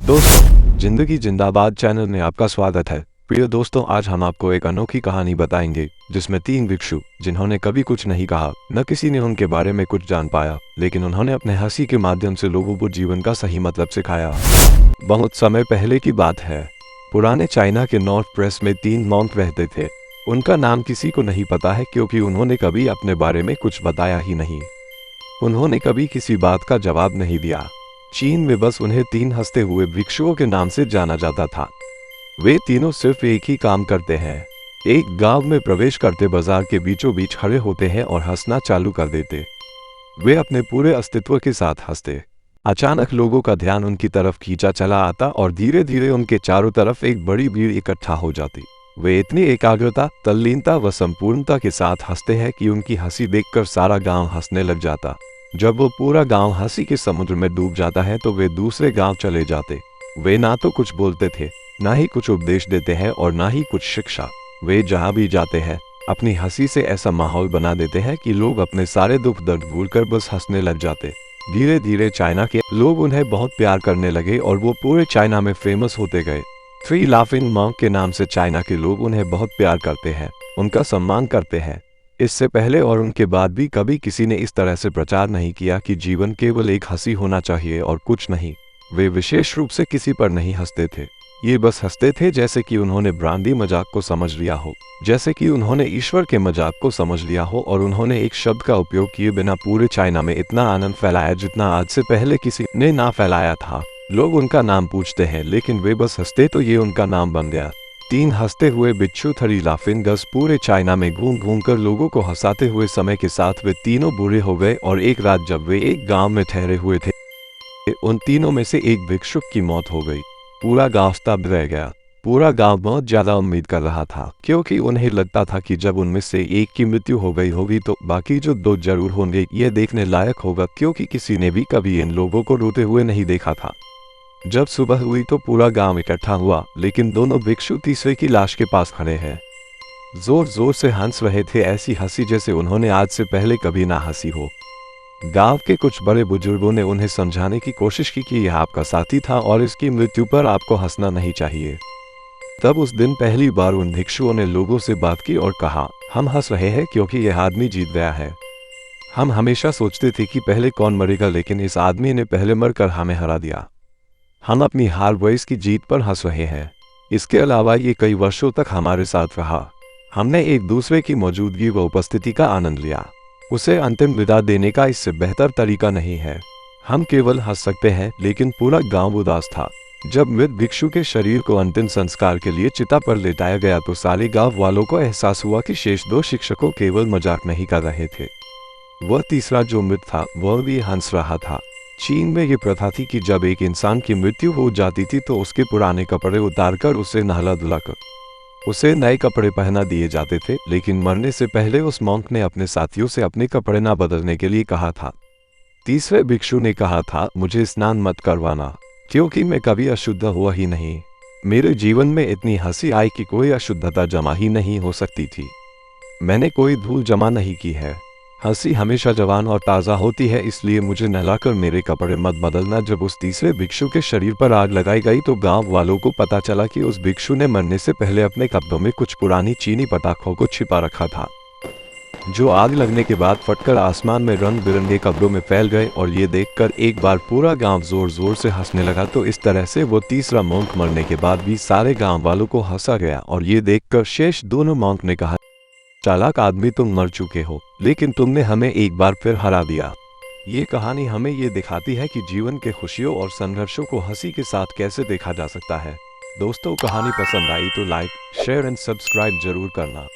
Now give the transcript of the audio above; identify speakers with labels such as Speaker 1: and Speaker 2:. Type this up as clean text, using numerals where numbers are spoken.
Speaker 1: दोस्तों, जिंदगी जिंदाबाद चैनल में आपका स्वागत है। प्रिय दोस्तों, आज हम आपको एक अनोखी कहानी बताएंगे जिसमें 3 भिक्षु, जिन्होंने कभी कुछ नहीं कहा, न किसी ने उनके बारे में कुछ जान पाया, लेकिन उन्होंने अपने हंसी के माध्यम से लोगों को जीवन का सही मतलब सिखाया। बहुत समय पहले की बात है। पुराने चाइना के नॉर्थ प्रेस में 3 मॉन्क रहते थे। उनका नाम किसी को नहीं पता है, क्योंकि उन्होंने कभी अपने बारे में कुछ बताया ही नहीं। उन्होंने कभी किसी बात का जवाब नहीं दिया। चीन में बस उन्हें 3 हंसते हुए भिक्षुओं के नाम से जाना जाता था। वे तीनों सिर्फ एक ही काम करते हैं। एक गांव में प्रवेश करते बाजार के बीचों बीच खड़े होते हैं और हंसना चालू कर देते। वे अपने पूरे अस्तित्व के साथ हंसते। अचानक लोगों का ध्यान उनकी तरफ खींचा चला आता और धीरे धीरे उनके चारों तरफ एक बड़ी भीड़ इकट्ठा हो जाती। वे इतनी एकाग्रता, तल्लीनता व संपूर्णता के साथ हंसते हैं कि उनकी हंसी देखकर सारा गांव हंसने लग जाता। जब वो पूरा गांव हंसी के समुद्र में डूब जाता है तो वे दूसरे गांव चले जाते। वे ना तो कुछ बोलते थे, ना ही कुछ उपदेश देते हैं और ना ही कुछ शिक्षा। वे जहां भी जाते हैं अपनी हंसी से ऐसा माहौल बना देते हैं कि लोग अपने सारे दुख दर्द भूलकर बस हंसने लग जाते। धीरे धीरे चाइना के लोग उन्हें बहुत प्यार करने लगे और वो पूरे चाइना में फेमस होते गए। 3 लाफिंग मॉन्क के नाम से चाइना के लोग उन्हें बहुत प्यार करते हैं, उनका सम्मान करते हैं। इससे पहले और उनके बाद भी कभी किसी ने इस तरह से प्रचार नहीं किया कि जीवन केवल एक हंसी होना चाहिए और कुछ नहीं। वे विशेष रूप से किसी पर नहीं हंसते थे। ये बस हंसते थे जैसे कि उन्होंने ब्रांडी मजाक को समझ लिया हो, जैसे कि उन्होंने ईश्वर के मजाक को समझ लिया हो, और उन्होंने एक शब्द का उपयोग किए बिना पूरे चाइना में इतना आनंद फैलाया जितना आज से पहले किसी ने ना फैलाया था। लोग उनका नाम पूछते हैं, लेकिन वे बस हंसते तो ये उनका नाम बन गया। 3 हंसते हुए बिच्छू, 3 लाफिंग गर्ल्स पूरे चाइना में घूम घूम कर लोगों को हंसाते हुए समय के साथ वे तीनों बूढ़े हो गए और एक रात जब वे एक गांव में ठहरे हुए थे, उन तीनों में से एक भिक्षुक की मौत हो गई। पूरा गांव स्तब्ध रह गया। पूरा गांव बहुत ज्यादा उम्मीद कर रहा था, क्योंकि उन्हें लगता था कि जब उनमें से एक की मृत्यु हो गई होगी तो बाकी जो 2 जरूर होंगे। यह देखने लायक होगा, क्योंकि किसी ने भी कभी इन लोगों को रोते हुए नहीं देखा था। जब सुबह हुई तो पूरा गांव इकट्ठा हुआ, लेकिन दोनों भिक्षु तीसरे की लाश के पास खड़े हैं। जोर जोर से हंस रहे थे, ऐसी हंसी जैसे उन्होंने आज से पहले कभी ना हंसी हो। गांव के कुछ बड़े बुजुर्गों ने उन्हें समझाने की कोशिश की कि यह आपका साथी था और इसकी मृत्यु पर आपको हंसना नहीं चाहिए। तब उस दिन पहली बार उन भिक्षुओं ने लोगों से बात की और कहा, हम हंस रहे हैं क्योंकि यह आदमी जीत गया है। हम हमेशा सोचते थे कि पहले कौन मरेगा, लेकिन इस आदमी ने पहले मरकर हमें हरा दिया। हम अपनी हार व इसकी जीत पर हंस रहे हैं। इसके अलावा ये कई वर्षों तक हमारे साथ रहा। हमने एक दूसरे की मौजूदगी व उपस्थिति का आनंद लिया। उसे अंतिम विदा देने का इससे बेहतर तरीका नहीं है। हम केवल हंस सकते हैं, लेकिन पूरा गांव उदास था। जब मृत भिक्षु के शरीर को अंतिम संस्कार के लिए चिता पर लेटाया गया तो सारे गांव वालों को एहसास हुआ कि शेष 2 शिक्षकों केवल मजाक नहीं कर रहे थे। वह तीसरा जो मृत था वह भी हंस रहा था। चीन में ये प्रथा थी कि जब एक इंसान की मृत्यु हो जाती थी तो उसके पुराने कपड़े उतारकर उसे नहला धुलाकर उसे नए कपड़े पहना दिए जाते थे, लेकिन मरने से पहले उस मॉन्क ने अपने साथियों से अपने कपड़े ना बदलने के लिए कहा था। तीसरे भिक्षु ने कहा था, मुझे स्नान मत करवाना, क्योंकि मैं कभी अशुद्ध हुआ ही नहीं। मेरे जीवन में इतनी हंसी आई कि कोई अशुद्धता जमा ही नहीं हो सकती थी। मैंने कोई धूल जमा नहीं की है। हंसी हमेशा जवान और ताज़ा होती है, इसलिए मुझे नहलाकर मेरे कपड़े मत बदलना। जब उस तीसरे भिक्षु के शरीर पर आग लगाई गई तो गांव वालों को पता चला कि उस भिक्षु ने मरने से पहले अपने कपड़ों में कुछ पुरानी चीनी पटाखों को छिपा रखा था, जो आग लगने के बाद फटकर आसमान में रंग बिरंगे कपड़ों में फैल गए। और ये देखकर एक बार पूरा गांव जोर जोर से हंसने लगा। तो इस तरह से वो तीसरा मॉन्क मरने के बाद भी सारे गांव वालों को हंसा गया। और ये देखकर शेष दोनों मॉन्क ने कहा, चालाक आदमी, तुम मर चुके हो, लेकिन तुमने हमें एक बार फिर हरा दिया। ये कहानी हमें ये दिखाती है कि जीवन के खुशियों और संघर्षों को हंसी के साथ कैसे देखा जा सकता है। दोस्तों, कहानी पसंद आई तो लाइक, शेयर एंड सब्सक्राइब जरूर करना।